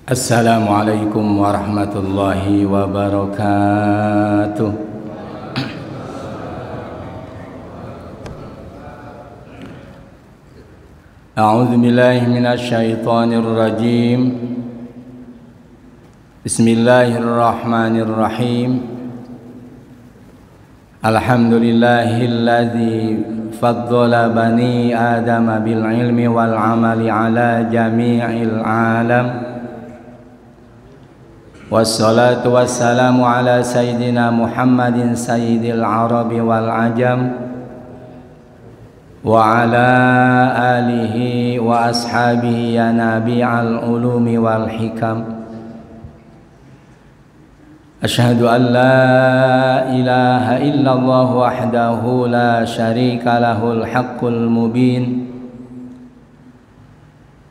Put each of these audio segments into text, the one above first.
Assalamualaikum warahmatullahi wabarakatuh. A'udzu billahi minasy syaithanir rajim. Bismillahirrahmanirrahim. Alhamdulillahilladzi faddala bani adama bil ilmi wal amali ala jami'il alam. Wassalatu wassalamu ala sayyidina Muhammadin sayyidil arabi wal ajam wa ala alihi wa ashabihi ya nabi'al ulumi wal hikam. Asyhadu an la ilaha illallah wahdahu la syarika lahul haqqul mubin.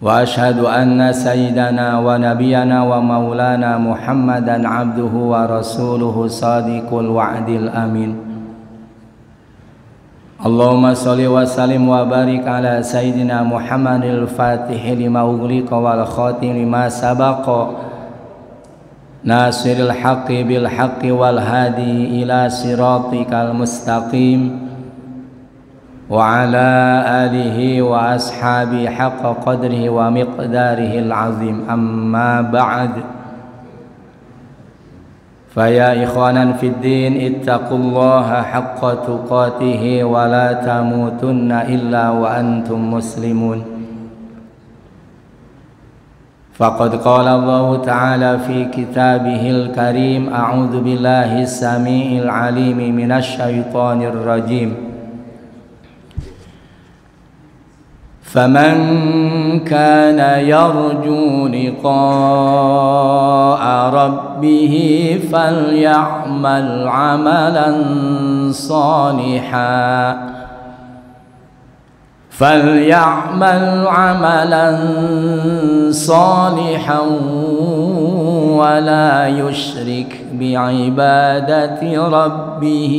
Wa asyhadu anna sayyidana wa nabiyana wa maulana Muhammadan abduhu wa rasuluhu sadiqul wa'dil amin. Allahumma sholli wa sallim wa barik ala sayyidina Muhammadil fatihi lima ughliqa wal khatim lima sabaqa nasiril haqqi bil haqqi wal hadi ila siratikal mustaqim wa ala alihi wa ashabi haqqa qadrihi wa miqdarihil azim. Amma ba'd, faya ikhwanan fid din ittaqullaha haqqa tuqatihi wa la tamutunna illa wa antum muslimun. Faqad qala Allah ta'ala fi kitabihil karim, a'udzu billahi samiil alim minasy syaithanir rajim. فمن كان يرجو لقاء ربه فليعمل عملا صالحا ولا يشرك بعبادة ربه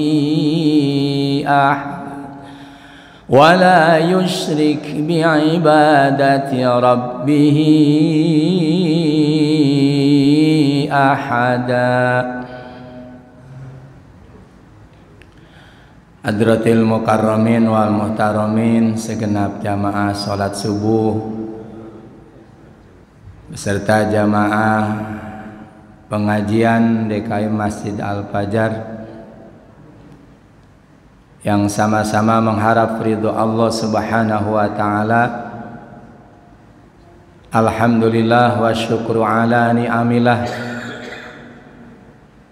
أحدا. Hadratil mukarramin wal muhtaramin, segenap jamaah salat subuh beserta jamaah pengajian DKI Masjid Al-Fajar yang sama-sama mengharap ridho Allah Subhanahu wa ta'ala. Alhamdulillah wa syukru ala ni'amillah.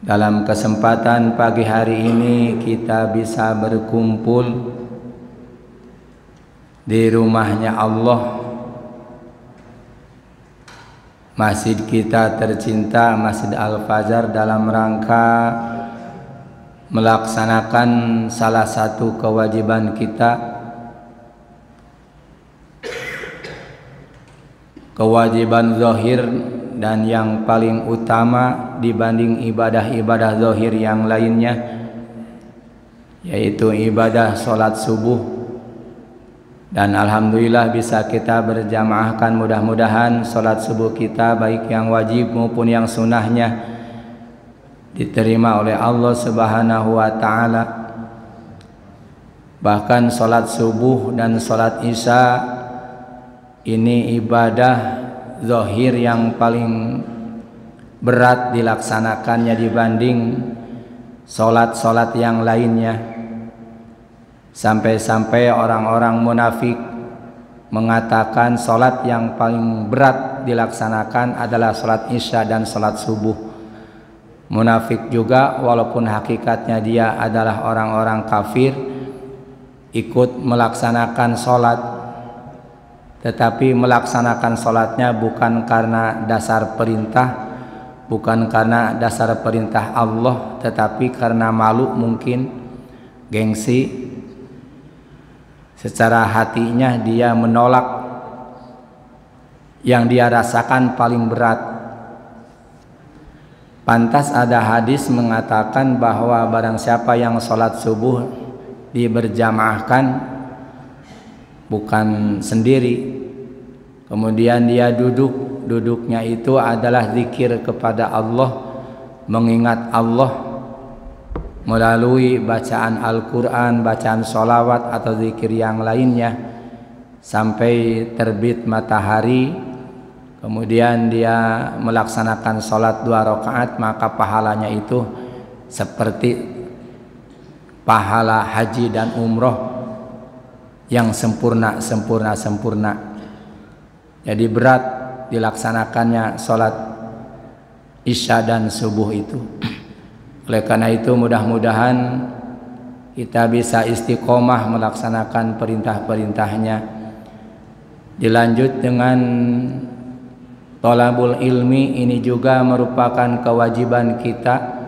Dalam kesempatan pagi hari ini kita bisa berkumpul di rumahnya Allah, masjid kita tercinta, Masjid Al-Fajar, dalam rangka melaksanakan salah satu kewajiban kita, kewajiban zahir dan yang paling utama dibanding ibadah-ibadah zahir yang lainnya, yaitu ibadah sholat subuh. Dan alhamdulillah bisa kita berjamaahkan, mudah-mudahan sholat subuh kita baik yang wajib maupun yang sunnahnya diterima oleh Allah Subhanahu wa ta'ala. Bahkan sholat subuh dan sholat isya ini ibadah zahir yang paling berat dilaksanakannya dibanding sholat-sholat yang lainnya. Sampai-sampai orang-orang munafik mengatakan sholat yang paling berat dilaksanakan adalah sholat isya dan sholat subuh. Munafik juga, walaupun hakikatnya dia adalah orang-orang kafir, ikut melaksanakan sholat, tetapi melaksanakan sholatnya bukan karena dasar perintah, bukan karena dasar perintah Allah, tetapi karena malu, mungkin gengsi. Secara hatinya dia menolak yang dia rasakan paling berat. Pantas ada hadis mengatakan bahwa barang siapa yang sholat subuh diberjamaahkan, bukan sendiri, kemudian dia duduk duduknya itu adalah zikir kepada Allah, mengingat Allah melalui bacaan Al-Quran, bacaan sholawat atau zikir yang lainnya sampai terbit matahari. Kemudian dia melaksanakan sholat 2 rakaat, maka pahalanya itu seperti pahala haji dan umroh yang sempurna. Jadi berat dilaksanakannya sholat isya dan subuh itu. Oleh karena itu mudah-mudahan kita bisa istiqomah melaksanakan perintah-perintahnya. Dilanjut dengan thalabul ilmi, ini juga merupakan kewajiban kita.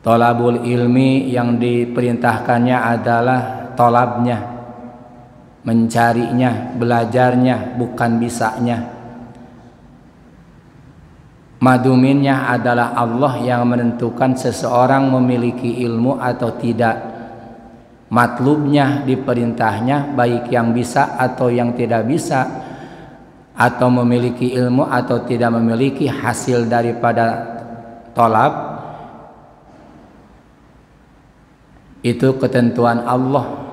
Thalabul ilmi yang diperintahkannya adalah thalabnya, mencarinya, belajarnya, bukan bisanya. Maduminnya adalah Allah yang menentukan seseorang memiliki ilmu atau tidak. Matlubnya, diperintahnya, baik yang bisa atau yang tidak bisa, atau memiliki ilmu atau tidak memiliki, hasil daripada thalab itu ketentuan Allah.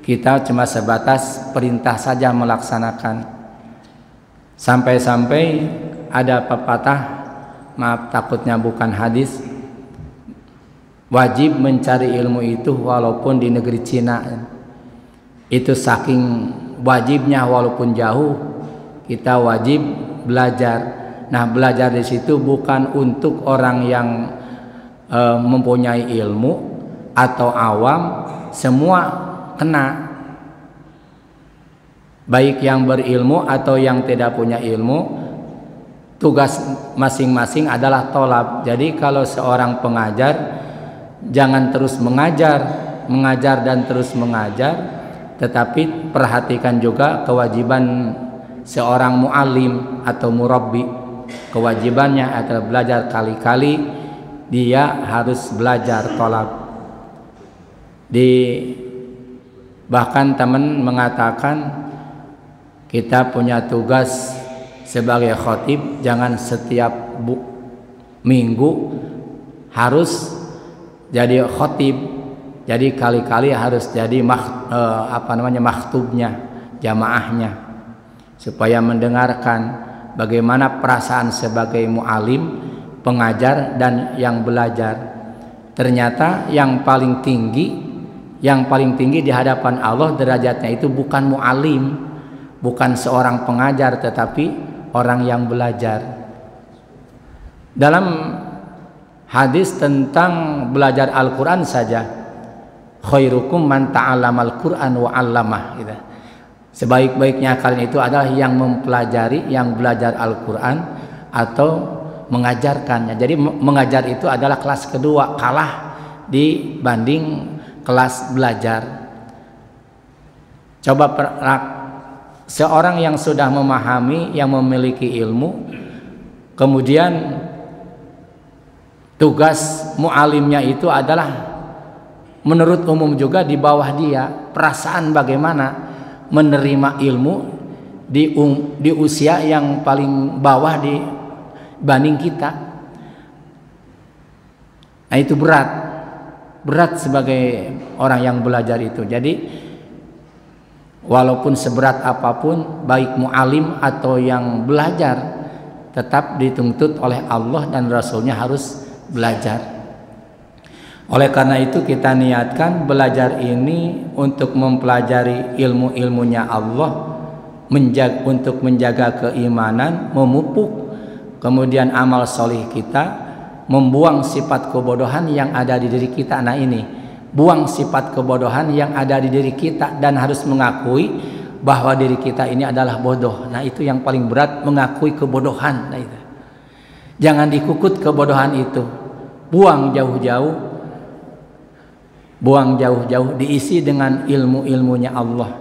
Kita cuma sebatas perintah saja melaksanakan. Sampai-sampai ada pepatah, maaf takutnya bukan hadis, wajib mencari ilmu itu walaupun di negeri Cina. Itu saking wajibnya, walaupun jauh kita wajib belajar. Nah, belajar di situ bukan untuk orang yang mempunyai ilmu atau awam, semua kena, baik yang berilmu atau yang tidak punya ilmu. Tugas masing-masing adalah thalab. Jadi kalau seorang pengajar, jangan terus mengajar dan terus mengajar, tetapi perhatikan juga kewajiban seorang muallim atau murabbi. Kewajibannya adalah belajar kali-kali, dia harus belajar thalab. Bahkan teman mengatakan kita punya tugas sebagai khatib, jangan setiap minggu harus jadi khatib. Jadi kali-kali harus jadi makhtubnya, jamaahnya, supaya mendengarkan bagaimana perasaan sebagai muallim, pengajar dan yang belajar. Ternyata yang paling tinggi di hadapan Allah derajatnya itu bukan muallim, bukan seorang pengajar, tetapi orang yang belajar. Dalam hadis tentang belajar Al-Quran saja, khairukum man ta'allamal Qur'an wa 'allamah, gitu. Sebaik-baiknya kalian itu adalah yang mempelajari, yang belajar Al-Quran atau mengajarkannya. Jadi mengajar itu adalah kelas kedua, kalah dibanding kelas belajar. Coba seorang yang sudah memahami, yang memiliki ilmu, kemudian tugas mualimnya itu adalah menurut umum juga di bawah dia. Perasaan bagaimana menerima ilmu di usia yang paling bawah dibanding kita. Nah, itu berat sebagai orang yang belajar itu. Jadi walaupun seberat apapun, baik mu'alim atau yang belajar, tetap dituntut oleh Allah dan Rasulnya harus belajar. Oleh karena itu kita niatkan belajar ini untuk mempelajari ilmu-ilmunya Allah, untuk menjaga keimanan, memupuk kemudian amal solih kita, membuang sifat kebodohan yang ada di diri kita. Nah ini, buang sifat kebodohan yang ada di diri kita dan harus mengakui bahwa diri kita ini adalah bodoh. Nah itu yang paling berat, mengakui kebodohan. Nah, itu. Jangan dikukut kebodohan itu, buang jauh-jauh, diisi dengan ilmu-ilmunya Allah.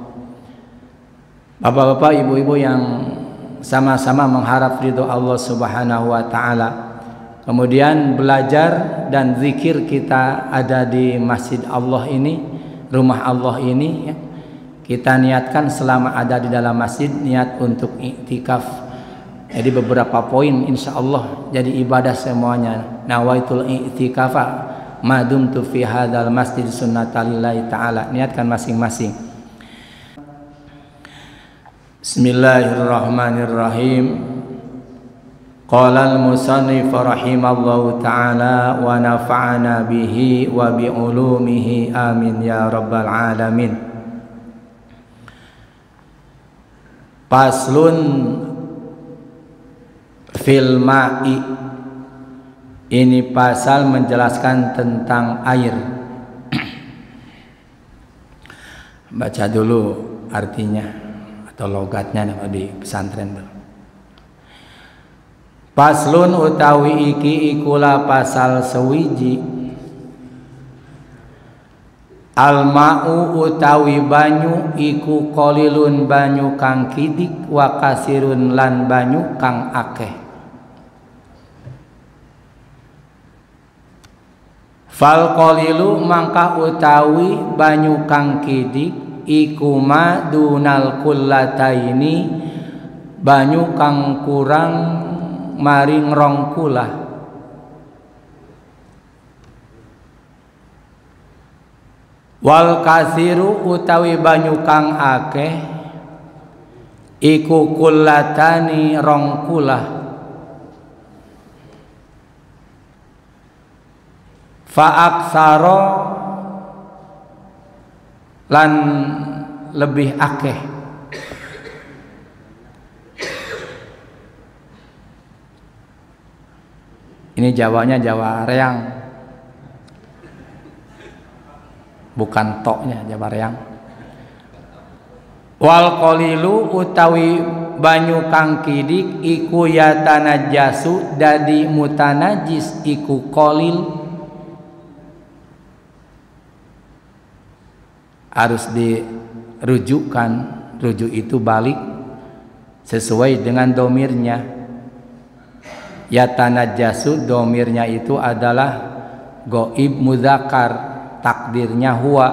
Bapak-bapak, ibu-ibu yang sama-sama mengharap ridho Allah Subhanahu wa ta'ala, kemudian belajar dan zikir kita ada di masjid Allah ini, rumah Allah ini, ya. kita niatkan selama ada di dalam masjid niat untuk iktikaf. Jadi beberapa poin insya Allah jadi ibadah semuanya. Nawaitul i'tikafa madumtu fi hadzal masjid sunnatalillahi ta'ala. Niatkan masing-masing. Bismillahirrahmanirrahim. Qala al-musannif rahimallahu ta'ala wa nafa'ana bihi wa bi ulumihi amin ya rabbal alamin. Paslun fil ma'i. Ini pasal menjelaskan tentang air. Baca dulu artinya atau logatnya di pesantren tuh. Paslun utawi iki ikulah pasal sewiji. Al-ma'u utawi banyu iku qalilun banyu kang kidik wa kasirun lan banyu kang akeh. Fal qalilu mangka utawi banyu kang kidik iku ma dunal kullataini banyu kang kurang maring rong kulah. Wal kasiru utawi banyu kang akeh iku kullatani rong kulah. Fa aksaro lan lebih akeh. Ini Jawanya Jawa Reang, bukan toknya Jawa Reang. Wal qalilu utawi banyu kang kidik iku yatanajasu dadi mutanajis iku qalil. Harus dirujukkan, rujuk itu balik sesuai dengan domirnya. Yatanajasu domirnya itu adalah goib mudzakkar, takdirnya huwa.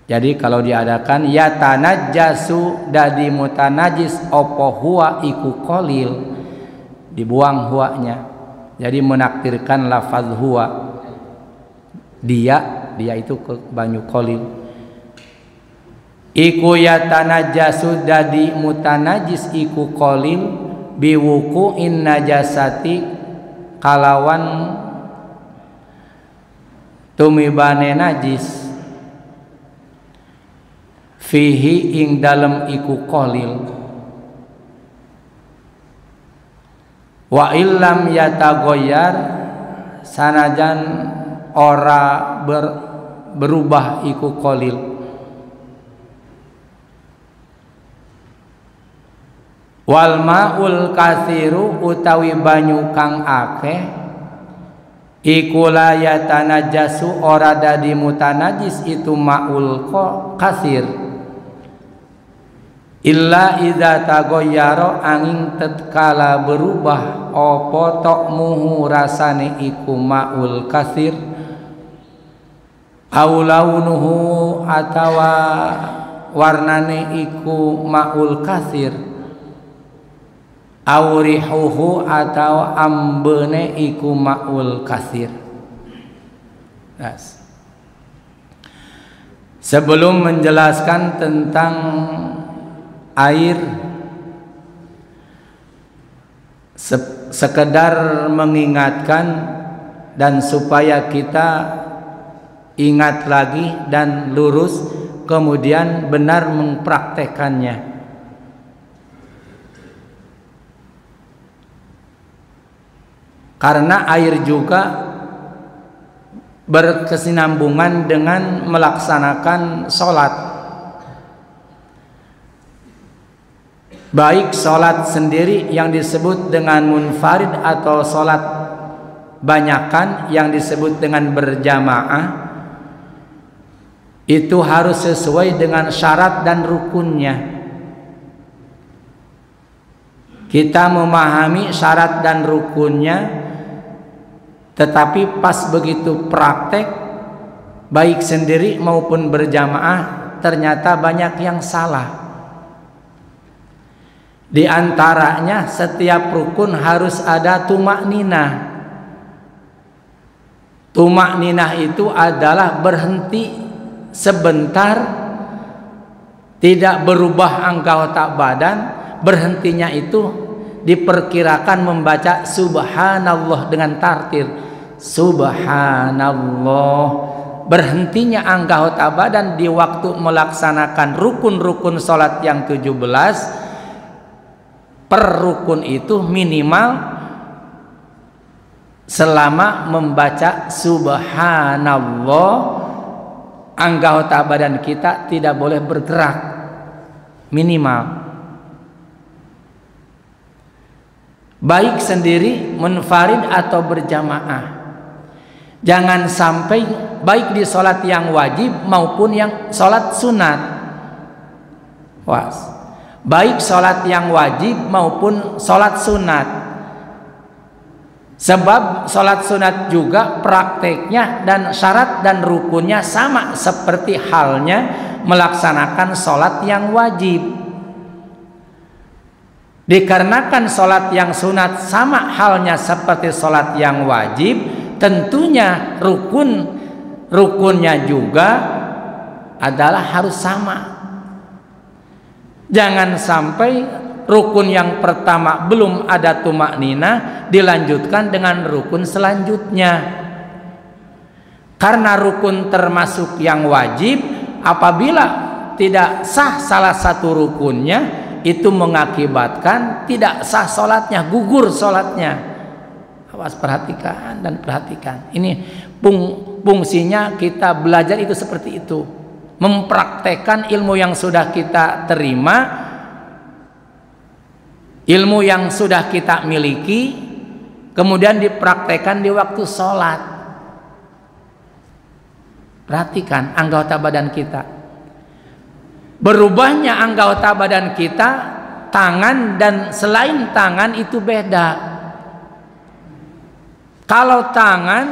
Jadi kalau diadakan yatanajasu dadi mutanajis opo huwa iku qalil, dibuang huwanya. Jadi menakdirkan lafaz huwa. Dia itu ke banyu qalil. Iku yatanajasu dadi mutanajis iku qalil biwuku'in najasati kalawan tumibane najis fihi ing dalem iku qalil wa illam yatagoyyar sanajan ora berubah iku qalil. Wal ma'ul kathiru utawi banyu kang akeh iku la yatanajasu ora dadi mutanajis itu ma'ul kathir illa idza tagoyyara angin tatkala berubah apa tokmuhu rasane iku ma'ul kathir au launuhu atawa warnane iku ma'ul kathir aurihuhu atau ambene iku ma'ul kathir. Sebelum menjelaskan tentang air, sekedar mengingatkan dan supaya kita ingat lagi dan lurus kemudian benar mempraktekannya. Karena air juga berkesinambungan dengan melaksanakan sholat. Baik sholat sendiri yang disebut dengan munfarid atau sholat banyakan yang disebut dengan berjamaah, itu harus sesuai dengan syarat dan rukunnya. Kita memahami syarat dan rukunnya, tetapi pas begitu praktek baik sendiri maupun berjamaah ternyata banyak yang salah. Di antaranya setiap rukun harus ada tumakninah. Tumakninah itu adalah berhenti sebentar, tidak berubah anggota badan. Berhentinya itu diperkirakan membaca subhanallah dengan tartil subhanallah. Berhentinya anggota badan di waktu melaksanakan rukun-rukun sholat yang 17, per rukun itu minimal selama membaca subhanallah, anggota badan kita tidak boleh bergerak, minimal. Baik sendiri, munfarid atau berjamaah. Jangan sampai baik di sholat yang wajib maupun yang sholat sunat. Baik sholat yang wajib maupun sholat sunat. Sebab sholat sunat juga prakteknya dan syarat dan rukunnya sama seperti halnya melaksanakan sholat yang wajib. Dikarenakan sholat yang sunat sama halnya seperti sholat yang wajib, tentunya rukunnya juga adalah harus sama. Jangan sampai rukun yang pertama belum ada tumakninah dilanjutkan dengan rukun selanjutnya. Karena rukun termasuk yang wajib, apabila tidak sah salah satu rukunnya, itu mengakibatkan tidak sah sholatnya, gugur sholatnya. Awas, perhatikan dan perhatikan. Ini fungsinya kita belajar itu seperti itu, mempraktekkan ilmu yang sudah kita terima, ilmu yang sudah kita miliki, kemudian dipraktekkan di waktu sholat. Perhatikan anggota badan kita. Berubahnya anggota badan kita, tangan dan selain tangan itu beda. Kalau tangan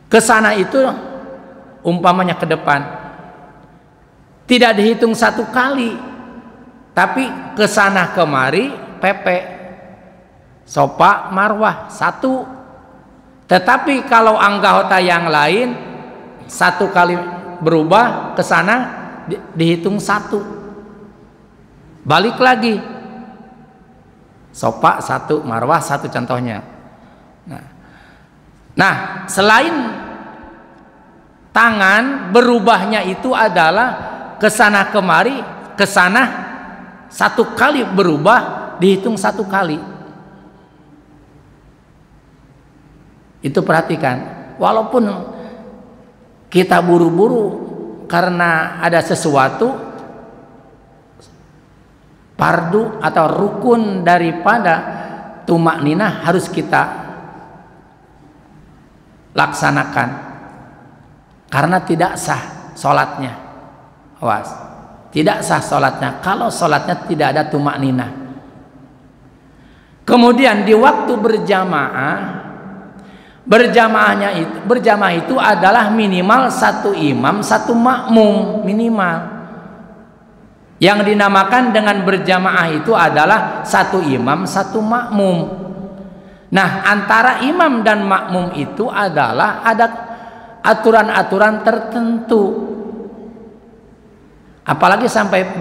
ke sana itu umpamanya ke depan, tidak dihitung satu kali, tapi ke sana kemari pepe, sopa, marwah satu. Tetapi kalau anggota yang lain satu kali berubah ke sana dihitung satu, balik lagi sopa satu, marwah satu contohnya. Nah, selain tangan berubahnya itu adalah ke sana kemari, ke sana satu kali berubah dihitung satu kali. Itu perhatikan. Walaupun kita buru-buru karena ada sesuatu, fardu atau rukun daripada tumakninah harus kita laksanakan, karena tidak sah sholatnya. Awas, tidak sah sholatnya kalau sholatnya tidak ada tumakninah. Kemudian di waktu berjamaah itu adalah minimal satu imam satu makmum, minimal. Yang dinamakan dengan berjamaah itu adalah satu imam satu makmum. Nah, antara imam dan makmum itu adalah ada aturan-aturan tertentu. Apalagi sampai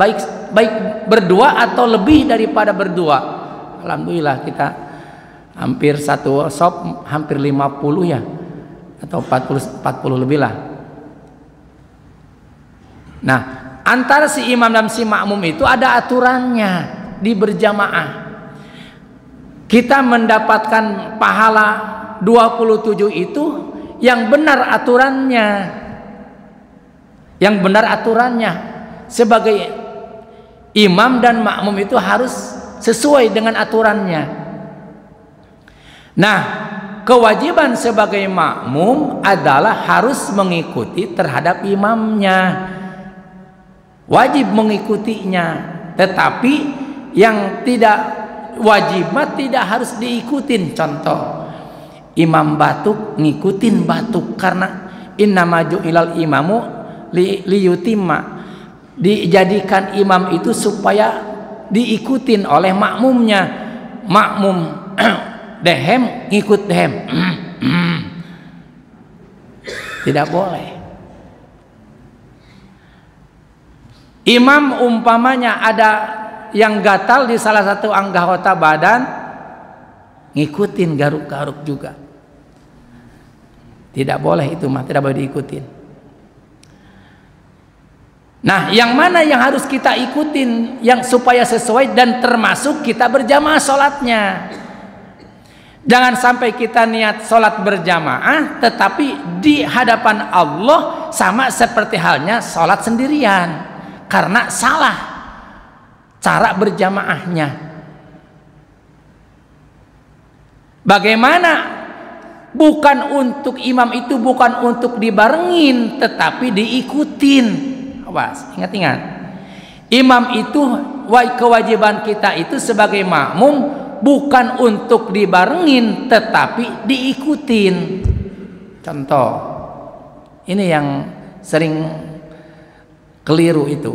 baik berdua atau lebih daripada berdua. Alhamdulillah kita hampir satu shop hampir 50 ya, atau 40 lebih lah. Nah, antara si imam dan si makmum itu ada aturannya di berjamaah. Kita mendapatkan pahala 27 itu yang benar aturannya. Yang benar aturannya sebagai imam dan makmum itu harus sesuai dengan aturannya. Nah, kewajiban sebagai makmum adalah harus mengikuti terhadap imamnya, wajib mengikutinya. Tetapi yang tidak wajib tidak harus diikutin. Contoh, imam batuk ngikutin batuk, karena innama ju'ilal imamu liyutimma, dijadikan imam itu supaya diikutin oleh makmumnya. Makmum dehem ngikut dehem. Tidak boleh. Imam umpamanya ada yang gatal di salah satu anggota badan, ngikutin garuk-garuk juga. Tidak boleh itu mah, tidak boleh diikutin. Nah, yang mana yang harus kita ikutin yang supaya sesuai dan termasuk kita berjamaah sholatnya. Jangan sampai kita niat sholat berjamaah tetapi di hadapan Allah sama seperti halnya sholat sendirian, karena salah cara berjamaahnya. Bagaimana? Bukan untuk imam itu bukan untuk dibarengin tetapi diikutin. Awas, ingat-ingat. Imam itu kewajiban kita itu sebagai makmum bukan untuk dibarengin tetapi diikutin. Contoh, ini yang sering keliru itu.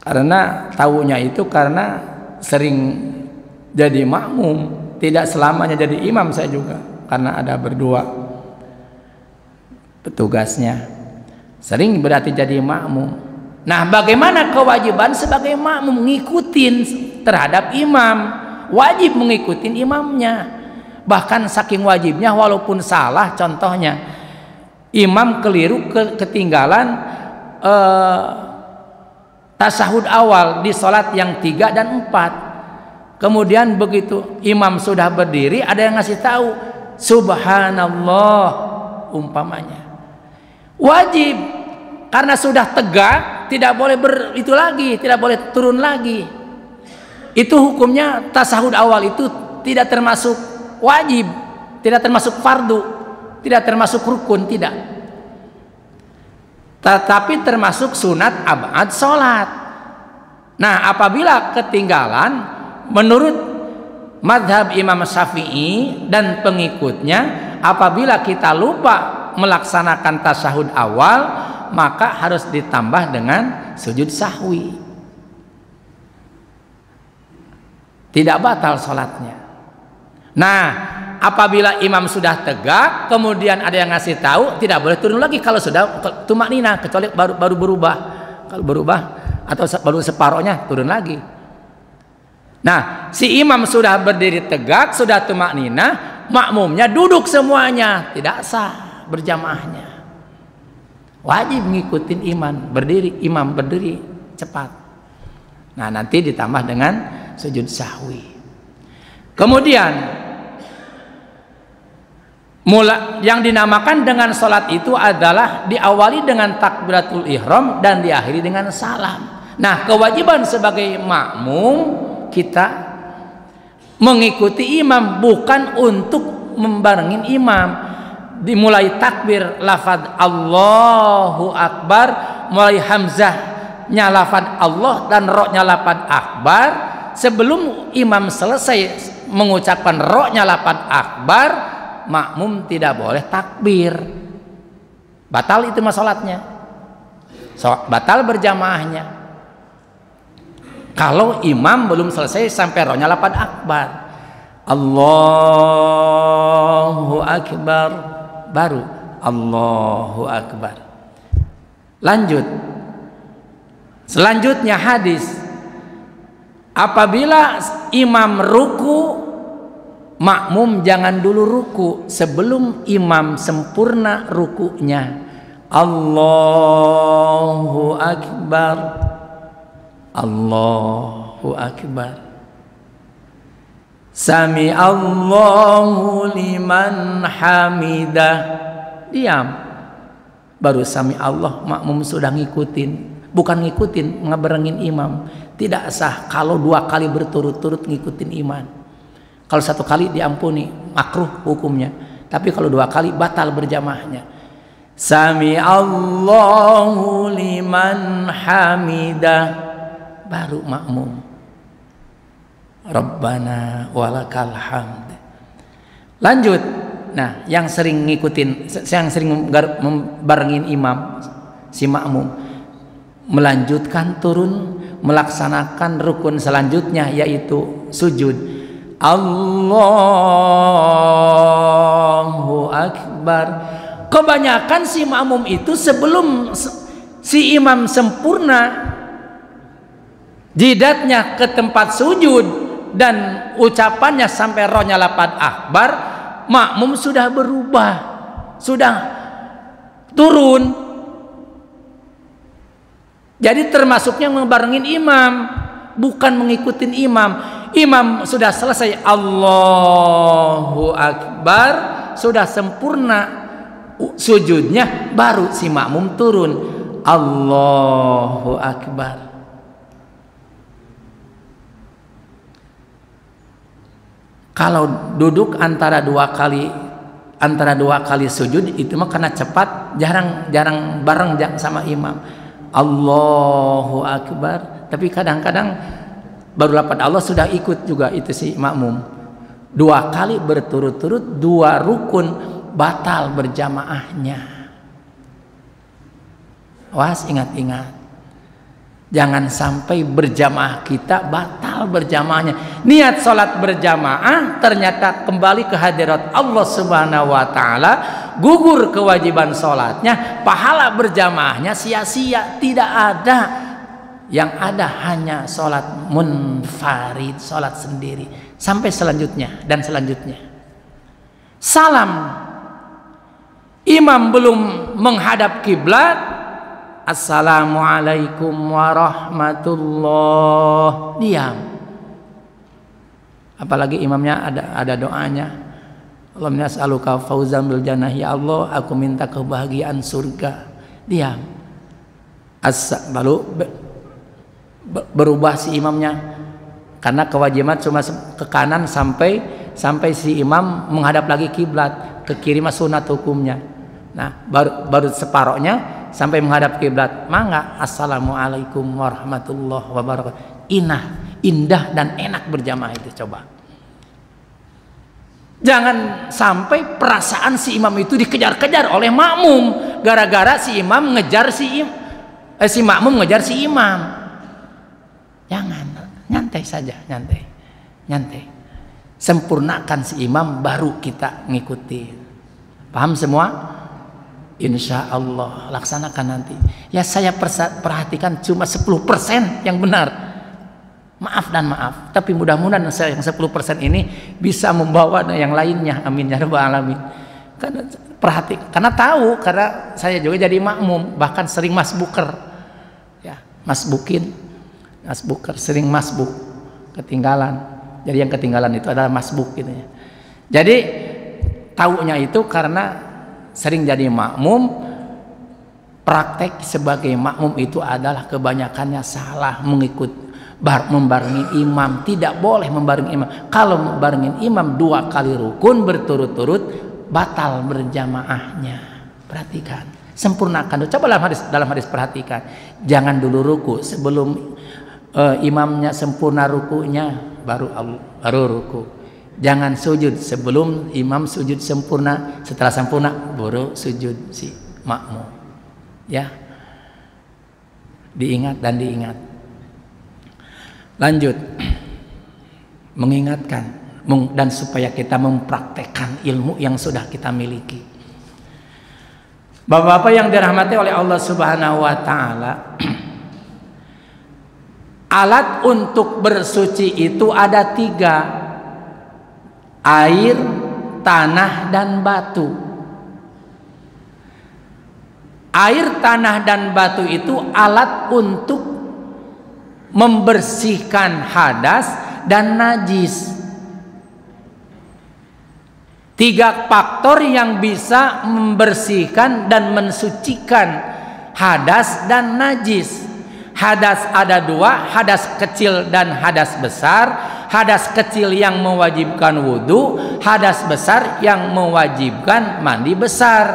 Karena tahunya itu karena sering jadi makmum, tidak selamanya jadi imam. Saya juga karena ada berdua petugasnya, sering berarti jadi makmum. Nah, bagaimana kewajiban sebagai makmum? Ngikutin terhadap imam, wajib mengikutin imamnya. Bahkan saking wajibnya walaupun salah, contohnya imam keliru ketinggalan tasahud awal di sholat yang 3 dan 4. Kemudian begitu imam sudah berdiri, ada yang ngasih tahu subhanallah umpamanya. Wajib, karena sudah tegak tidak boleh itu lagi, tidak boleh turun lagi. Itu hukumnya tasahud awal itu tidak termasuk wajib, tidak termasuk fardu, tidak termasuk rukun, tidak. Tetapi termasuk sunat abad sholat. Nah, apabila ketinggalan menurut madhab Imam Syafi'i dan pengikutnya, apabila kita lupa melaksanakan tasyahud awal, maka harus ditambah dengan sujud sahwi. Tidak batal sholatnya. Nah, apabila imam sudah tegak, kemudian ada yang ngasih tahu, tidak boleh turun lagi kalau sudah tumaknina, kecuali baru berubah. Kalau berubah atau baru separohnya turun lagi. Nah, si imam sudah berdiri tegak, sudah tumaknina, makmumnya duduk semuanya, tidak sah berjamaahnya. Wajib ngikutin imam berdiri cepat. Nah, nanti ditambah dengan sujud sahwi. Kemudian yang dinamakan dengan sholat itu adalah diawali dengan takbiratul ihram dan diakhiri dengan salam. Nah, kewajiban sebagai makmum kita mengikuti imam, bukan untuk membarengin imam. Dimulai takbir lafaz Allahu Akbar, mulai hamzahnya lafaz Allah dan ro-nya lafaz akbar. Sebelum imam selesai mengucapkan ro-nya lafaz akbar, makmum tidak boleh takbir. Batal itu salatnya, batal berjamaahnya. Kalau imam belum selesai sampai ro-nya lafaz akbar, Allahu Akbar, baru Allahu Akbar. Lanjut. Selanjutnya hadis, apabila imam ruku, makmum jangan dulu ruku sebelum imam sempurna rukunya. Allahu Akbar, Allahu Akbar. Sami Allahu liman hamidah. Diam. Baru sami Allah, makmum sudah ngikutin. Bukan ngikutin, ngeberengin imam. Tidak sah kalau 2 kali berturut-turut ngikutin imam. Kalau 1 kali diampuni, makruh hukumnya. Tapi kalau 2 kali batal berjamaahnya. Sami Allahu liman hamidah, baru makmum. Rabbana walakal hamd. Lanjut. Nah, yang sering ngikutin, yang sering membarengin imam, si makmum, melanjutkan turun, melaksanakan rukun selanjutnya yaitu sujud. Allahu Akbar. Kebanyakan si makmum itu sebelum si imam sempurna jidatnya ke tempat sujud dan ucapannya sampai rohnya lapad akbar, makmum sudah berubah, sudah turun. Jadi termasuknya membarengin imam, bukan mengikutin imam. Imam sudah selesai Allahu Akbar, sudah sempurna sujudnya, baru si makmum turun Allahu Akbar. Kalau duduk antara dua kali sujud itu mah karena cepat, jarang bareng sama imam. Allahu Akbar. Tapi kadang-kadang baru lapad Allah sudah ikut juga itu si makmum. 2 kali berturut-turut 2 rukun batal berjamaahnya. Was, ingat-ingat. Jangan sampai berjamaah kita batal berjamaahnya. Niat sholat berjamaah ternyata kembali ke hadirat Allah Subhanahu wa Ta'ala, gugur kewajiban sholatnya, pahala berjamaahnya sia-sia, tidak ada. Yang ada hanya sholat munfarid, sholat sendiri, sampai selanjutnya dan selanjutnya. Salam, imam belum menghadap kiblat, Assalamualaikum warahmatullah, diam. Apalagi imamnya ada doanya, Allahumma as'aluka fauzan bil jannah, ya Allah aku minta kebahagiaan surga, diam. Lalu berubah si imamnya, karena kewajiban cuma ke kanan sampai si imam menghadap lagi kiblat, ke kiri mah sunat hukumnya. Nah baru separohnya sampai menghadap kiblat, mangga assalamualaikum warahmatullahi wabarakatuh. Indah dan enak berjamaah itu. Coba jangan sampai perasaan si imam itu dikejar-kejar oleh makmum, gara-gara si imam ngejar si makmum ngejar si imam. Jangan, nyantai saja, nyantai. Sempurnakan si imam, baru kita ngikuti. Paham semua? Insya Allah laksanakan nanti. Ya saya perhatikan cuma 10% yang benar. Maaf dan maaf. Tapi mudah-mudahan saya yang 10% ini bisa membawa yang lainnya. Amin ya rabbal alamin. Karena tahu, karena saya juga jadi makmum, bahkan sering masbuker. Ya, masbuker, sering masbuk, ketinggalan. Jadi yang ketinggalan itu adalah masbuk gitu ya. Jadi taunya itu karena sering jadi makmum, praktek sebagai makmum itu adalah kebanyakannya salah, membarengi imam. Tidak boleh membarengi imam. Kalau membarengi imam 2 kali rukun berturut-turut, batal berjamaahnya. Perhatikan, sempurnakan. Coba dalam hadis perhatikan, jangan dulu ruku sebelum imamnya sempurna rukunya, baru ruku. Jangan sujud sebelum imam sujud sempurna, setelah sempurna baru sujud si makmum. Ya, diingat dan diingat. Lanjut, mengingatkan dan supaya kita mempraktekkan ilmu yang sudah kita miliki. Bapak-bapak yang dirahmati oleh Allah Subhanahu wa Ta'ala, alat untuk bersuci itu ada 3: air, tanah, dan batu. Air, tanah, dan batu itu alat untuk membersihkan hadas dan najis. 3 faktor yang bisa membersihkan dan mensucikan hadas dan najis. Hadas ada 2, hadas kecil dan hadas besar. Hadas kecil yang mewajibkan wudhu, hadas besar yang mewajibkan mandi besar,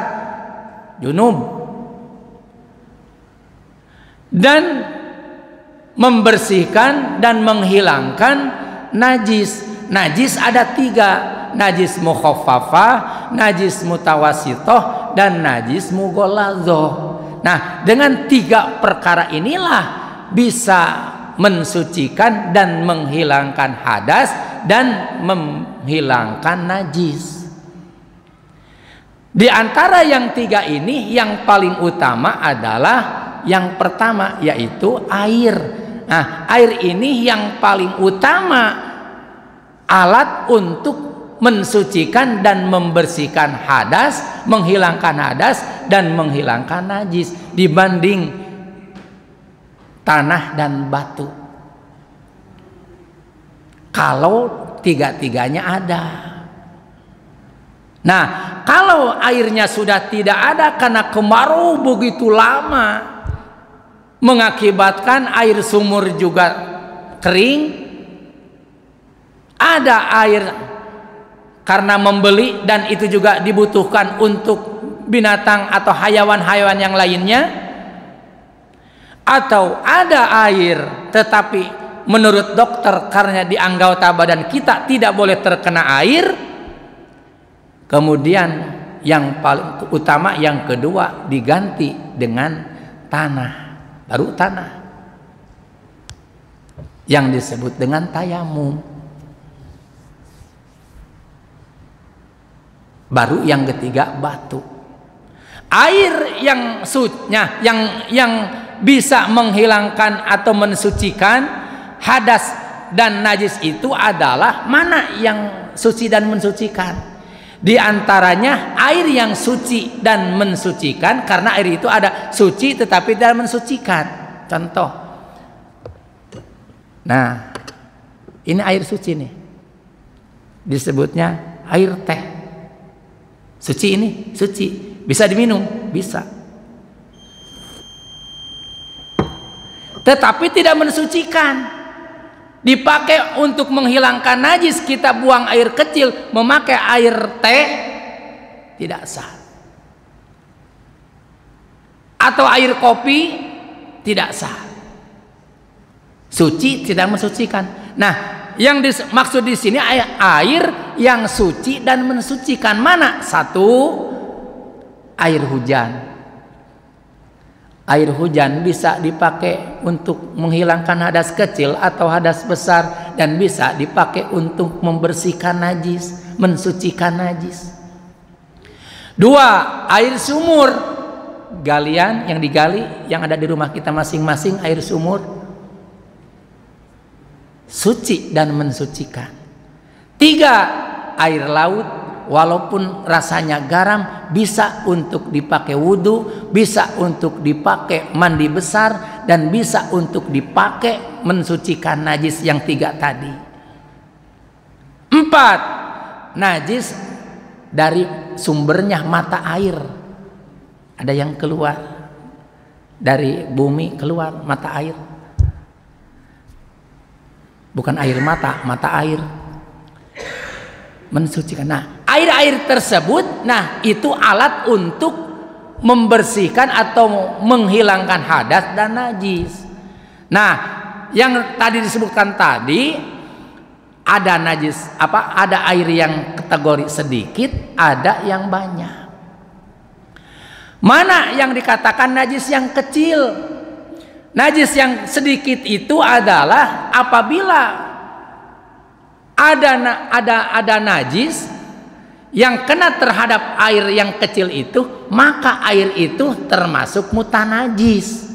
junub. Dan membersihkan dan menghilangkan najis. Najis ada 3, najis mukhaffafah, najis mutawasitoh, dan najis mughalladhah. Nah, dengan 3 perkara inilah bisa mensucikan dan menghilangkan hadas dan menghilangkan najis. Di antara yang 3 ini, yang paling utama adalah yang pertama, yaitu air. Nah, air ini yang paling utama alat untuk mensucikan dan membersihkan hadas, menghilangkan hadas dan menghilangkan najis dibanding tanah dan batu. Kalau 3-tiganya ada. Nah, kalau airnya sudah tidak ada karena kemarau begitu lama, mengakibatkan air sumur juga kering, ada air karena membeli dan itu juga dibutuhkan untuk binatang atau hayawan-hayawan yang lainnya, atau ada air tetapi menurut dokter karena di anggota badan kita tidak boleh terkena air, kemudian yang paling utama yang kedua diganti dengan tanah, baru tanah yang disebut dengan tayamum. Baru yang ketiga batu. Air yang yang bisa menghilangkan atau mensucikan hadas dan najis itu adalah mana yang suci dan mensucikan. Di antaranya air yang suci dan mensucikan, karena air itu ada suci tetapi tidak mensucikan. Contoh. Nah, ini air suci nih. Disebutnya air teh. Suci ini, suci. Bisa diminum? Bisa. Tetapi tidak mensucikan. Dipakai untuk menghilangkan najis, kita buang air kecil, memakai air teh, tidak sah. Atau air kopi, tidak sah. Suci tidak mensucikan. Nah, yang dimaksud di sini air yang suci dan mensucikan mana? Satu, air hujan. Air hujan bisa dipakai untuk menghilangkan hadas kecil atau hadas besar, dan bisa dipakai untuk membersihkan najis, mensucikan najis. Dua, air sumur. Galian yang digali, yang ada di rumah kita masing-masing, air sumur, suci dan mensucikan. Tiga, air laut, walaupun rasanya garam, bisa untuk dipakai wudhu, bisa untuk dipakai mandi besar, dan bisa untuk dipakai mensucikan najis yang 3 tadi. 4, najis dari sumbernya mata air. Ada yang keluar dari bumi, keluar mata air. Bukan air mata, mata air. Mensucikan. Nah, air-air tersebut, nah itu alat untuk membersihkan atau menghilangkan hadas dan najis. Nah, yang tadi disebutkan tadi, ada najis apa? Ada air yang kategori sedikit, ada yang banyak. Mana yang dikatakan najis yang kecil? Najis yang sedikit itu adalah apabila ada najis yang kena terhadap air yang kecil itu, maka air itu termasuk mutanajis.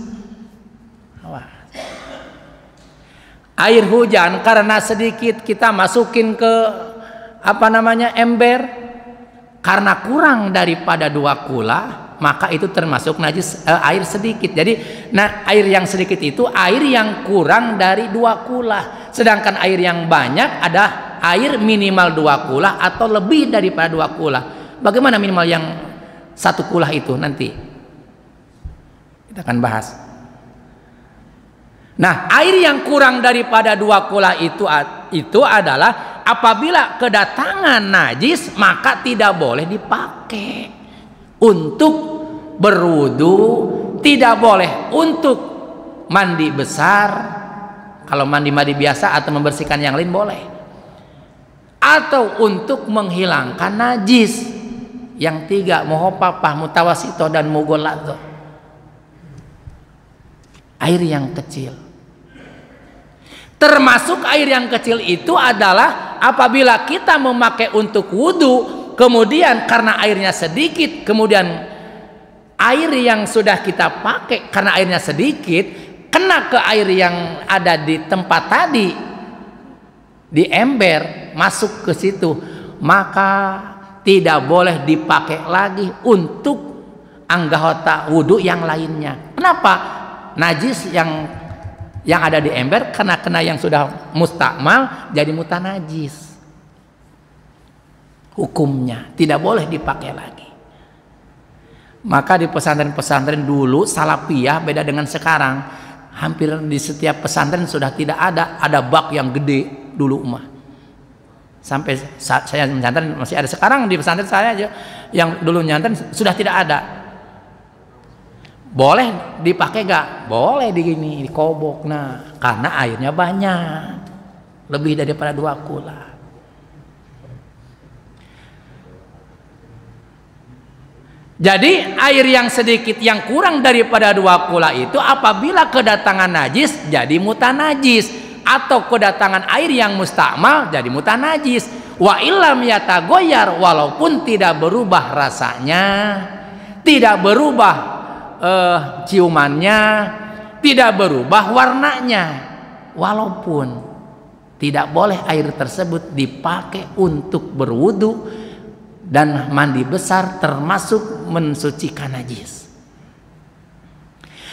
Air hujan karena sedikit kita masukin ke ember, karena kurang daripada 2 kula, maka itu termasuk najis air sedikit. Jadi air yang sedikit itu air yang kurang dari 2 kula. Sedangkan air yang banyak ada air minimal 2 kula atau lebih daripada 2 kula. Bagaimana minimal yang 1 kula itu nanti kita akan bahas. Nah, air yang kurang daripada 2 kula itu adalah apabila kedatangan najis, maka tidak boleh dipakai untuk berwudu, tidak boleh untuk mandi besar. Kalau mandi biasa atau membersihkan yang lain boleh. atau untuk menghilangkan najis. Yang tiga, muhafafah, mutawasito, dan mughalladzo. Air yang kecil. Termasuk air yang kecil itu adalah apabila kita memakai untuk wudhu, kemudian karena airnya sedikit, kemudian air yang sudah kita pakai karena airnya sedikit kena ke air yang ada di tempat tadi, di ember, masuk ke situ, maka tidak boleh dipakai lagi untuk anggota wudhu yang lainnya. Kenapa? Najis yang ada di ember kena yang sudah mustakmal jadi mutanajis. Hukumnya tidak boleh dipakai lagi. Maka di pesantren-pesantren dulu salafiyah beda dengan sekarang. Hampir di setiap pesantren sudah tidak ada bak yang gede dulu mah. Sampai saat saya menyantren masih ada. Sekarang di pesantren saya aja yang dulu nyantren sudah tidak ada. Boleh dipakai gak? Boleh di kobok. Nah, karena airnya banyak, lebih daripada 2 kula. Jadi air yang sedikit, yang kurang daripada 2 kula itu apabila kedatangan najis jadi mutanajis, atau kedatangan air yang mustakmal jadi mutanajis. Wa illam yatagoyar, walaupun tidak berubah rasanya, tidak berubah ciumannya, tidak berubah warnanya, walaupun tidak boleh air tersebut dipakai untuk berwudu dan mandi besar, termasuk mensucikan najis.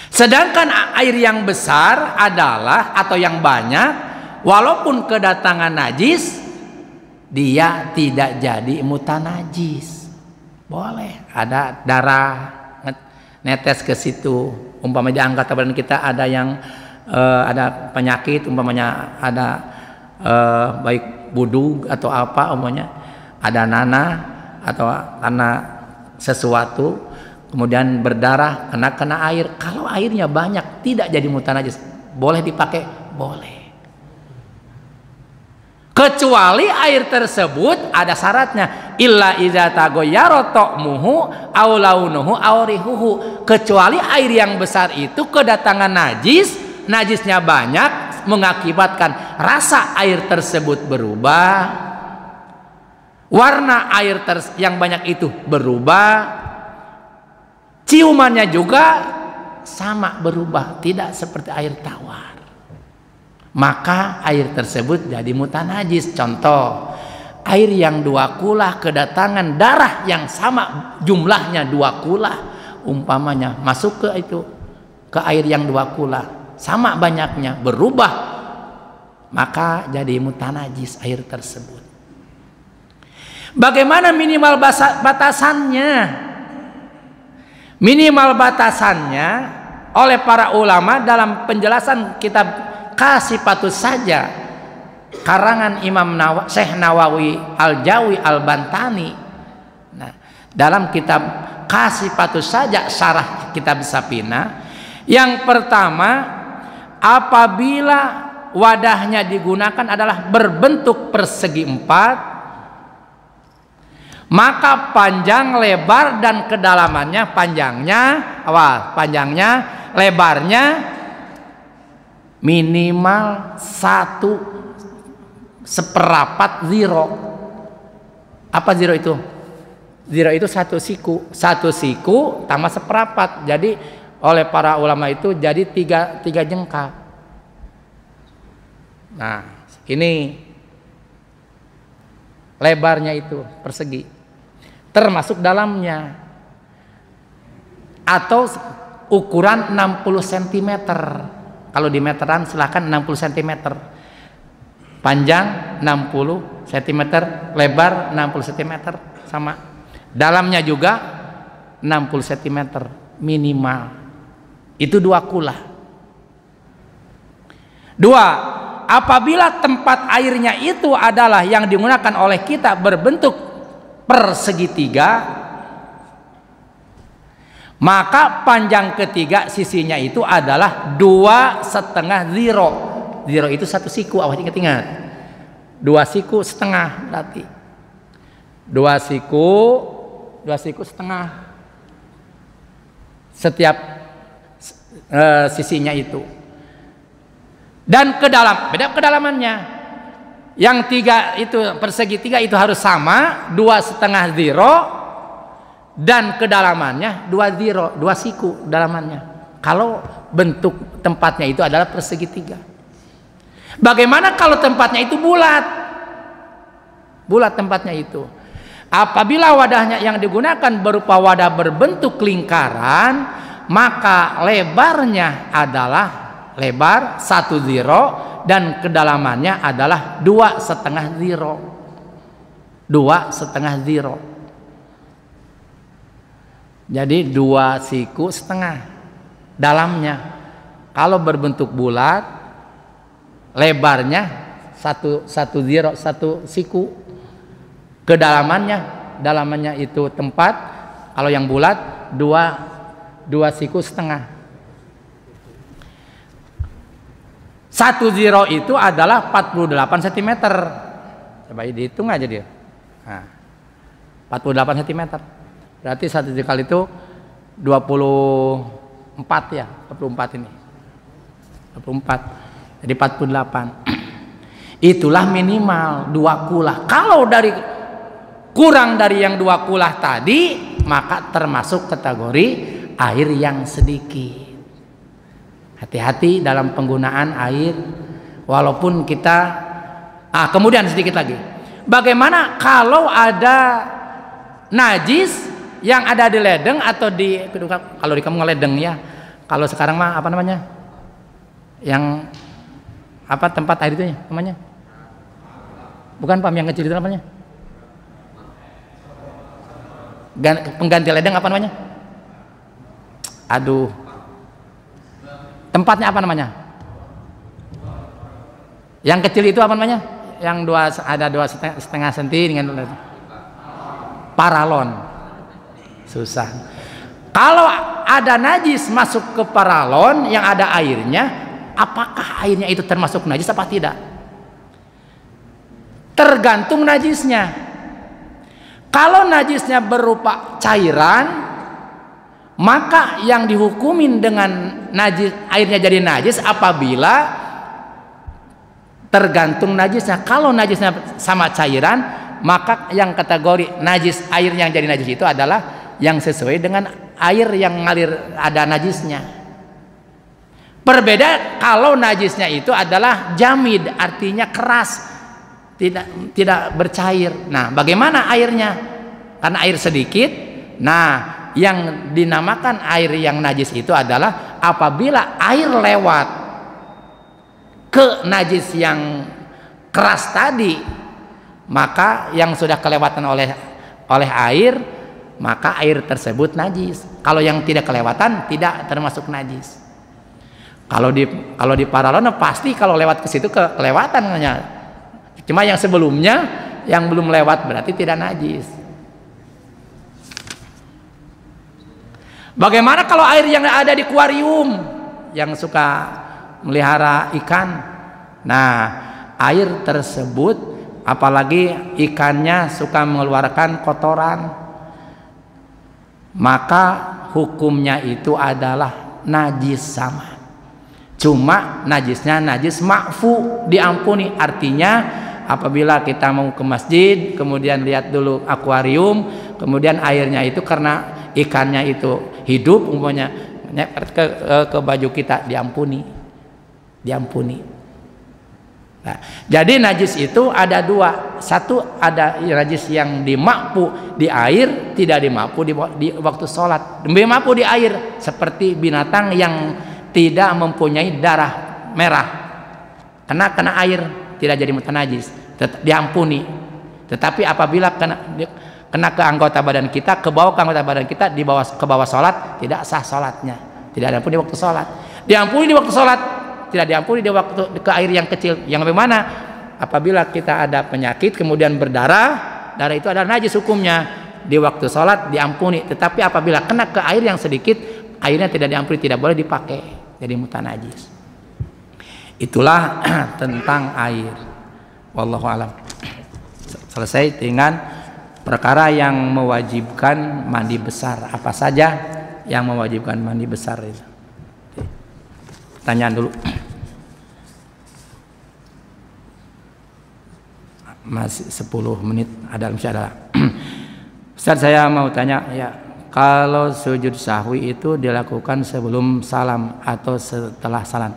Sedangkan air yang besar adalah atau yang banyak, walaupun kedatangan najis, dia tidak jadi mutanajis. Boleh ada darah netes ke situ, umpamanya di anggota badan kita ada yang ada penyakit, umpamanya ada baik wudu atau apa, umpamanya ada nanah atau karena sesuatu kemudian berdarah kena air. Kalau airnya banyak tidak jadi mutanajis, boleh dipakai? Boleh. Kecuali air tersebut ada syaratnya, illa idza taghayyara ta'muhu aw launuhu aw rihuhu. Kecuali air yang besar itu kedatangan najisnya banyak mengakibatkan rasa air tersebut berubah, warna air yang banyak itu berubah, ciumannya juga sama berubah, tidak seperti air tawar. Maka air tersebut jadi mutanajis. Contoh, air yang 2 kula kedatangan darah yang sama jumlahnya 2 kula, umpamanya masuk ke air yang 2 kula, sama banyaknya, berubah, maka jadi mutanajis air tersebut. Bagaimana minimal batasannya? Minimal batasannya oleh para ulama dalam penjelasan kitab Kasifatus Saja karangan Imam Syekh Nawawi Al-Jawi Al-Bantani. Nah, dalam kitab Kasifatus Saja syarah kitab Sapina, yang pertama, apabila wadahnya digunakan adalah berbentuk persegi 4, maka panjang, lebar, dan kedalamannya, panjangnya, lebarnya minimal 1/4 ziro. Apa ziro itu? Ziro itu 1 siku. 1 siku tambah 1/4. Jadi oleh para ulama itu jadi 3 jengkal. Nah, ini lebarnya itu persegi, termasuk dalamnya, atau ukuran 60 cm. Kalau di meteran silahkan 60 cm, panjang 60 cm, lebar 60 cm, sama. Dalamnya juga 60 cm minimal. Itu 2 kula. 2, apabila tempat airnya itu adalah yang digunakan oleh kita berbentuk persegitiga, maka panjang ketiga sisinya itu adalah 2,5 ziro. Ziro itu 1 siku, awas ingat-ingat. 2 siku setengah berarti 2 siku setengah setiap sisinya itu. Dan beda kedalamannya. Yang 3 itu persegi 3 itu harus sama 2,5 ziro dan kedalamannya 2 ziro, 2 siku dalamannya. Kalau bentuk tempatnya itu adalah persegi 3. Bagaimana kalau tempatnya itu bulat? Bulat tempatnya itu. Apabila wadahnya yang digunakan berupa wadah berbentuk lingkaran, maka lebarnya adalah lebar 1 ziro dan kedalamannya adalah 2,5 ziro. 2,5 ziro. Jadi 2 siku setengah dalamnya. Kalau berbentuk bulat, lebarnya 1 ziro, 1 siku. Dalamannya itu tempat. Kalau yang bulat 2 siku setengah. 1 ziro itu adalah 48 cm. Coba dihitung aja dia. Nah, 48 cm. Berarti 1 dikali itu 24 ya. 24 ini. 24. Jadi 48. Itulah minimal 2 kulah. Kalau kurang dari yang 2 kulah tadi, maka termasuk kategori air yang sedikit. Hati-hati dalam penggunaan air. Walaupun kita kemudian sedikit lagi. Bagaimana kalau ada najis yang ada di ledeng atau kalau di kamu ngeledeng ya. Kalau sekarang mah apa namanya? Yang apa tempat air itu namanya? Bukan pam yang kecil itu namanya? Pengganti ledeng apa namanya? Aduh. Tempatnya apa namanya? Yang kecil itu apa namanya? Yang ada 2,5 cm dengan paralon. Susah. Kalau ada najis masuk ke paralon yang ada airnya, apakah airnya itu termasuk najis apa tidak? Tergantung najisnya. Kalau najisnya berupa cairan, maka yang dihukumin dengan najis, airnya jadi najis apabila tergantung najisnya. Kalau najisnya sama cairan, maka yang kategori najis, air yang jadi najis itu adalah yang sesuai dengan air yang ngalir ada najisnya. Berbeda kalau najisnya itu adalah jamid, artinya keras, tidak bercair. Nah, bagaimana airnya? Karena air sedikit. Nah, yang dinamakan air yang najis itu adalah apabila air lewat ke najis yang keras tadi, maka yang sudah kelewatan oleh air, maka air tersebut najis. Kalau yang tidak kelewatan tidak termasuk najis. Kalau di paralon pasti kalau lewat ke situ kelewatan. Cuma yang sebelumnya yang belum lewat berarti tidak najis. Bagaimana kalau air yang ada di akuarium yang suka melihara ikan? Nah, air tersebut apalagi ikannya suka mengeluarkan kotoran, maka hukumnya itu adalah najis sama. Cuma najisnya najis ma'fu, diampuni. Artinya apabila kita mau ke masjid, kemudian lihat dulu akuarium, kemudian airnya itu karena ikannya itu hidup, umpamanya nyepet ke baju kita, diampuni. Nah, jadi najis itu ada 2. Satu, ada najis yang dimakfu di air, tidak dimakfu di waktu sholat. Dimakfu di air seperti binatang yang tidak mempunyai darah merah, kena air tidak jadi mutanajis, diampuni. Tetapi apabila kena ke anggota badan kita, ke bawah anggota badan kita, ke bawah sholat, tidak sah sholatnya, tidak diampuni di waktu sholat. Diampuni di waktu sholat, tidak diampuni di waktu ke air yang kecil. Yang bagaimana? Apabila kita ada penyakit kemudian berdarah, darah itu adalah najis hukumnya. Di waktu sholat diampuni. Tetapi apabila kena ke air yang sedikit, airnya tidak diampuni, tidak boleh dipakai, jadi mutanajis. Itulah tentang air. Wallahu alam. Selesai dengan perkara yang mewajibkan mandi besar. Apa saja yang mewajibkan mandi besar itu? Pertanyaan dulu. Masih 10 menit ada masih ada. Ustaz, saya mau tanya ya, kalau sujud sahwi itu dilakukan sebelum salam atau setelah salam?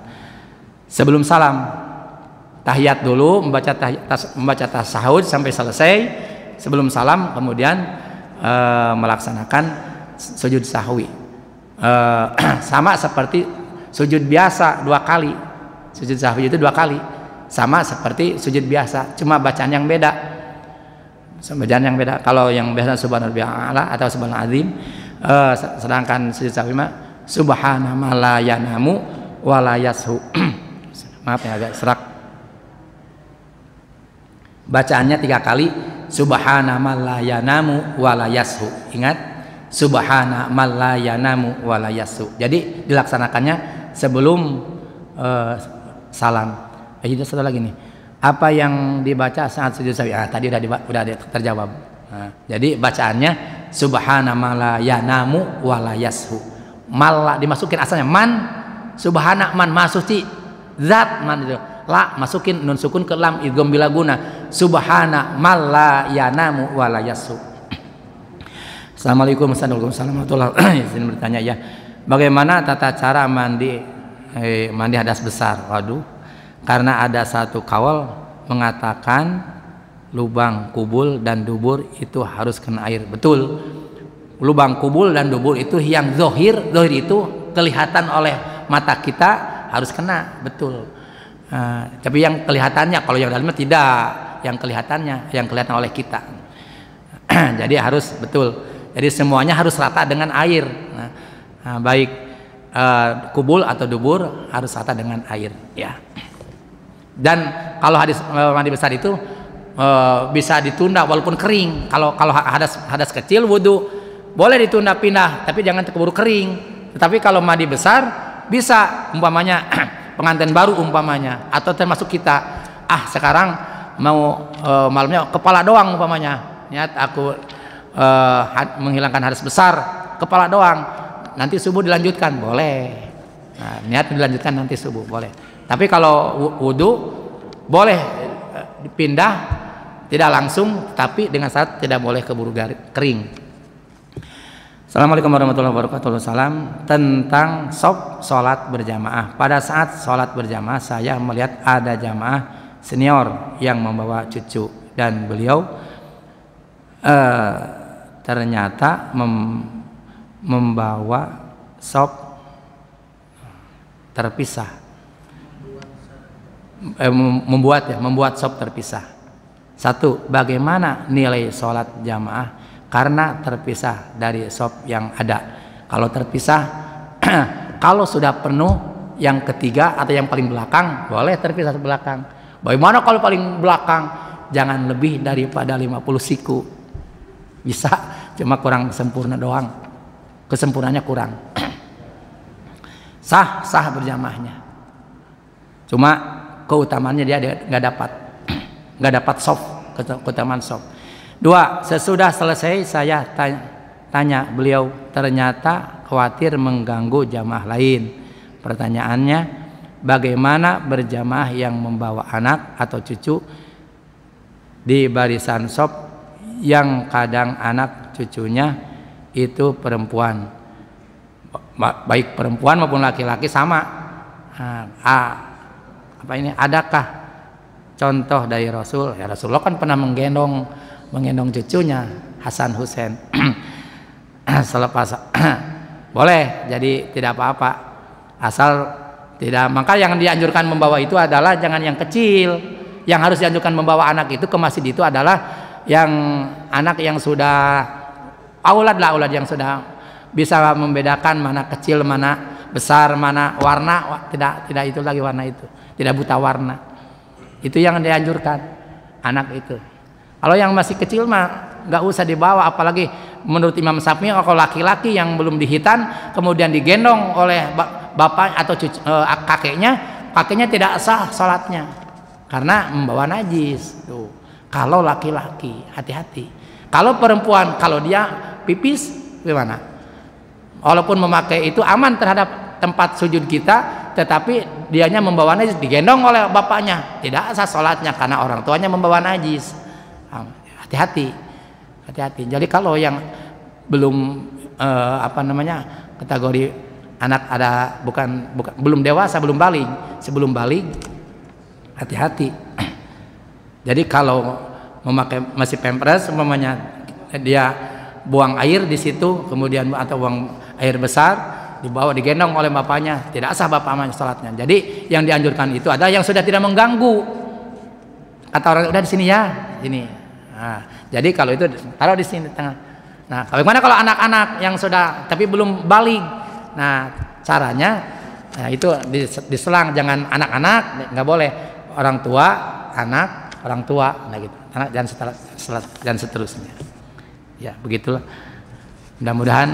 Sebelum salam, tahiyat dulu, membaca tasahud sampai selesai. Sebelum salam kemudian melaksanakan sujud sahwi. Sama seperti sujud biasa 2 kali. Sujud sahwi itu 2 kali. Sama seperti sujud biasa, cuma bacaan yang beda. Bacaan yang beda. Kalau yang biasa subhanallah atau subhanal azim, sedangkan sujud sahwi mah subhana ma la yanamu wa la yashu. Maaf ya agak serak. Bacaannya 3 kali, subhana ma la yanamu wa la yashu. Ingat, subhana ma la yanamu wa la yashu. Jadi dilaksanakannya sebelum salam. Jadi satu lagi nih, apa yang dibaca saat sujud sahwi? Tadi udah terjawab. Jadi bacaannya subhana ma la yanamu wa la yashu. Mal dimasukin asalnya man, subhana man masuci zat man itu. La masukin nun sukun ke lam idgham bila guna. Subhana ma la yanamu wa la yashu. Assalamualaikum warahmatullahi wabarakatuh. Izin bertanya ya, bagaimana tata cara mandi hadas besar? Waduh. Karena ada satu kaul mengatakan lubang kubul dan dubur itu harus kena air. Betul. Lubang kubul dan dubur itu yang zohir itu kelihatan oleh mata kita harus kena. Betul. Tapi yang kelihatannya, kalau yang dalamnya tidak, yang kelihatannya, yang kelihatan oleh kita. Jadi harus betul. Jadi semuanya harus rata dengan air. Baik kubul atau dubur harus rata dengan air. Ya. Dan kalau mandi besar itu bisa ditunda walaupun kering. Kalau hadas kecil wudu boleh ditunda pindah, tapi jangan keburu kering. Tetapi kalau mandi besar bisa, umpamanya pengantin baru umpamanya, atau termasuk kita, sekarang mau malamnya kepala doang umpamanya, niat aku menghilangkan hadas besar kepala doang, nanti subuh dilanjutkan boleh. Niat dilanjutkan nanti subuh boleh. Tapi kalau wudu boleh dipindah, tidak langsung, tapi dengan syarat tidak boleh keburu kering. Assalamualaikum warahmatullahi wabarakatuh. Salam tentang sholat berjamaah. Pada saat sholat berjamaah saya melihat ada jamaah senior yang membawa cucu dan beliau ternyata membawa shop terpisah. Membuat shop terpisah. Satu, bagaimana nilai sholat jamaah karena terpisah dari shop yang ada? Kalau terpisah, kalau sudah penuh yang ketiga atau yang paling belakang boleh terpisah ke belakang. Bagaimana kalau paling belakang? Jangan lebih daripada 50 siku. Bisa, cuma kurang sempurna doang. Kesempurnaannya kurang. Sah berjamaahnya. Cuma keutamaannya dia nggak dapat soft, keutamaan soft. 2, sesudah selesai saya tanya beliau, ternyata khawatir mengganggu jamaah lain. Pertanyaannya, bagaimana berjamaah yang membawa anak atau cucu di barisan soft yang kadang anak cucunya itu perempuan, baik perempuan maupun laki-laki sama. Adakah contoh dari Rasul? Ya, Rasulullah kan pernah menggendong cucunya Hasan Husain. Selepas boleh, jadi tidak apa-apa, asal tidak. Maka yang dianjurkan membawa itu adalah jangan yang kecil. Yang harus dianjurkan membawa anak itu ke masjid itu adalah yang anak yang sudah aulad yang sudah bisa membedakan mana kecil, mana besar, mana warna. Tidak itu lagi warna itu. Tidak buta warna. Itu yang dianjurkan anak itu. Kalau yang masih kecil mah nggak usah dibawa, apalagi menurut Imam Syafi'i kalau laki-laki yang belum dihitan kemudian digendong oleh bapak atau kakeknya tidak sah salatnya. karena membawa najis. Tuh. Kalau laki-laki hati-hati. Kalau perempuan, kalau dia pipis gimana? Walaupun memakai itu aman terhadap tempat sujud kita, tetapi dianya membawa najis, digendong oleh bapaknya, tidak sah sholatnya karena orang tuanya membawa najis. Hati-hati, hati-hati. Jadi kalau yang belum kategori anak ada bukan belum dewasa, belum balik, sebelum balik hati-hati. Jadi kalau memakai masih pampers umpamanya dia buang air di situ kemudian atau buang air besar dibawa digendong oleh bapaknya, tidak sah bapaknya salatnya. Jadi yang dianjurkan itu ada yang sudah tidak mengganggu. Kata orang udah di sini ya, sini. Nah, jadi kalau itu taruh di sini tengah. Nah, bagaimana kalau anak-anak yang sudah tapi belum balik? Nah, caranya itu diselang, jangan anak-anak, nggak boleh orang tua, anak, orang tua, nah gitu. Anak dan seterusnya. Ya, begitulah. Mudah-mudahan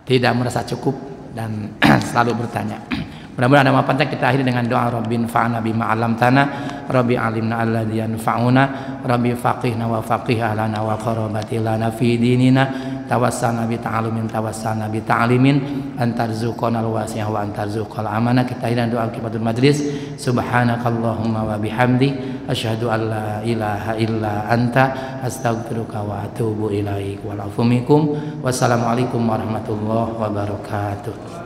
tidak merasa cukup dan selalu bertanya. Mudah-mudahan ada manfaatnya. Kita akhiri dengan doa Rabbin fa'ana bima 'allamtana, Rabbi 'allimna alladzi yanfa'una, Rabbi faqihna wa faqih ahlana wa qarabati lana fi dinina, tawassalna bi ta'alumin tawassalna bi ta'limin, antarzuqana al-wasi'ah wa antarzuqal amanah. Kita akhiri dengan doa kifatul majlis. Subhanakallahumma wa bihamdi asyhadu an la ilaha illa anta astaghfiruka wa atubu ilaik. Wal afu minkum. Wassalamualaikum warahmatullahi wabarakatuh.